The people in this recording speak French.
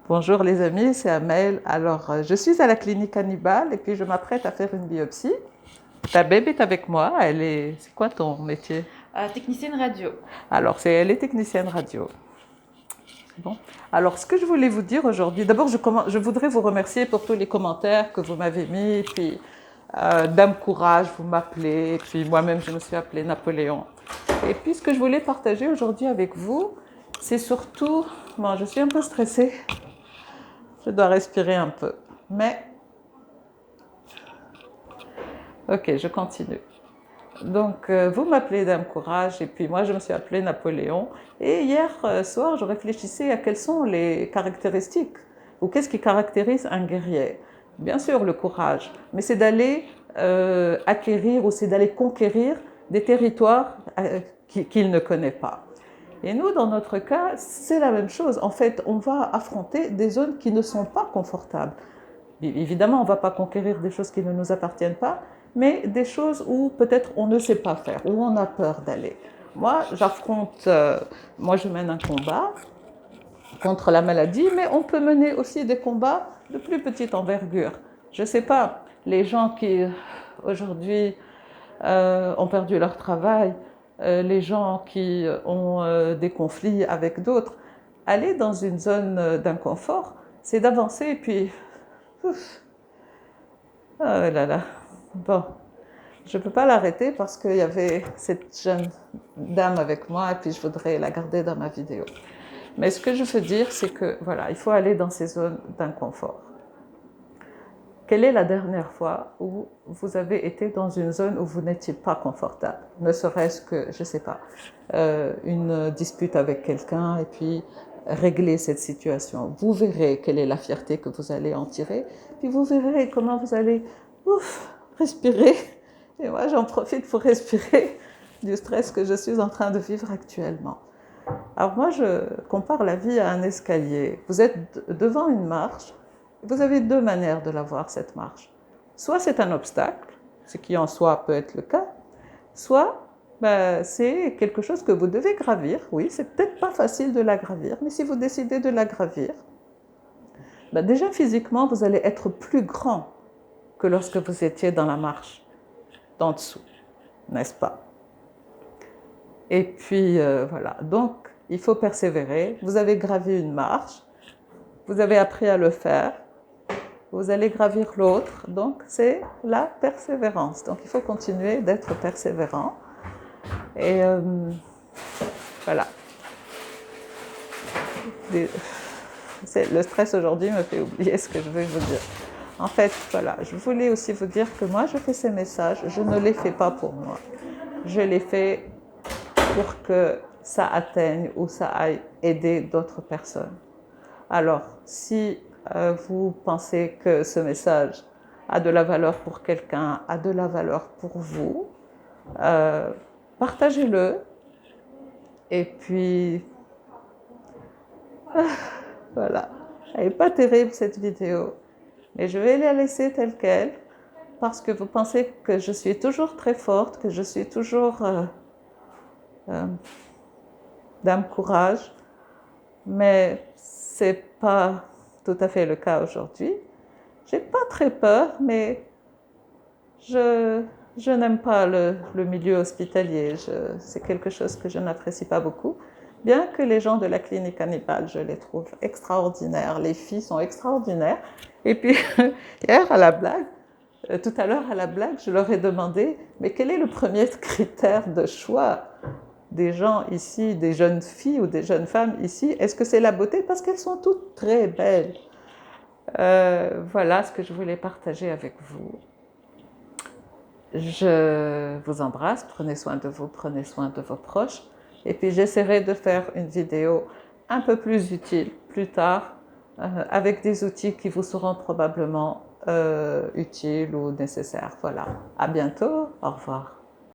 Bonjour les amis, c'est Amel. Alors, je suis à la clinique Hannibal et puis je m'apprête à faire une biopsie. Ta bébé est avec moi. C'est quoi ton métier? Technicienne radio. Alors, elle est technicienne radio. Bon. Alors, ce que je voulais vous dire aujourd'hui, d'abord, je voudrais vous remercier pour tous les commentaires que vous m'avez mis. Puis, Dame Courage, vous m'appelez. Et puis, moi-même, je me suis appelée Napoléon. Et puis, ce que je voulais partager aujourd'hui avec vous, c'est surtout, bon, je suis un peu stressée. Je dois respirer un peu. Mais, ok, je continue. Donc, vous m'appelez Dame Courage et puis moi, je me suis appelée Napoléon. Et hier soir, je réfléchissais à quelles sont les caractéristiques ou qu'est-ce qui caractérise un guerrier. Bien sûr, le courage, mais c'est d'aller acquérir ou c'est d'aller conquérir des territoires qu'il ne connaît pas. Et nous, dans notre cas, c'est la même chose. En fait, on va affronter des zones qui ne sont pas confortables. Évidemment, on ne va pas conquérir des choses qui ne nous appartiennent pas, mais des choses où peut-être on ne sait pas faire, où on a peur d'aller. Moi, moi je mène un combat contre la maladie, mais on peut mener aussi des combats de plus petite envergure. Je ne sais pas, les gens qui aujourd'hui ont perdu leur travail, les gens qui ont des conflits avec d'autres, aller dans une zone d'inconfort, c'est d'avancer et puis ouf, oh là là. Bon, je ne peux pas l'arrêter parce qu'il y avait cette jeune dame avec moi et puis je voudrais la garder dans ma vidéo. Mais ce que je veux dire, c'est que voilà, il faut aller dans ces zones d'inconfort. Quelle est la dernière fois où vous avez été dans une zone où vous n'étiez pas confortable? Ne serait-ce que, je ne sais pas, une dispute avec quelqu'un et puis régler cette situation. Vous verrez quelle est la fierté que vous allez en tirer, puis vous verrez comment vous allez respirer. Et moi, j'en profite pour respirer du stress que je suis en train de vivre actuellement. Alors moi, je compare la vie à un escalier. Vous êtes devant une marche. Vous avez deux manières de la voir, cette marche. Soit c'est un obstacle, ce qui en soi peut être le cas, soit c'est quelque chose que vous devez gravir. Oui, c'est peut-être pas facile de la gravir, mais si vous décidez de la gravir, déjà physiquement, vous allez être plus grand que lorsque vous étiez dans la marche d'en dessous, n'est-ce pas? Et puis voilà, donc il faut persévérer. Vous avez gravi une marche, vous avez appris à le faire, vous allez gravir l'autre, donc c'est la persévérance. Donc il faut continuer d'être persévérant. Et voilà. Le stress aujourd'hui me fait oublier ce que je veux vous dire. En fait, voilà, je voulais aussi vous dire que moi, je fais ces messages, je ne les fais pas pour moi. Je les fais pour que ça atteigne ou ça aille aider d'autres personnes. Alors, si vous pensez que ce message a de la valeur pour quelqu'un, a de la valeur pour vous, partagez-le. Et puis, voilà. Elle n'est pas terrible cette vidéo, mais je vais la laisser telle qu'elle parce que vous pensez que je suis toujours très forte, que je suis toujours Dame Courage, mais c'est pas tout à fait le cas aujourd'hui. J'ai pas très peur, mais je, je n'aime pas le milieu hospitalier. C'est quelque chose que je n'apprécie pas beaucoup. Bien que les gens de la clinique Hannibal, je les trouve extraordinaires. Les filles sont extraordinaires. Et puis, hier, à la blague, tout à l'heure, à la blague, je leur ai demandé, mais quel est le premier critère de choix des gens ici, des jeunes filles ou des jeunes femmes ici? Est-ce que c'est la beauté? Parce qu'elles sont toutes très belles. Voilà ce que je voulais partager avec vous. Je vous embrasse, prenez soin de vous, prenez soin de vos proches. Et puis j'essaierai de faire une vidéo un peu plus utile plus tard, avec des outils qui vous seront probablement utiles ou nécessaires. Voilà, à bientôt, au revoir.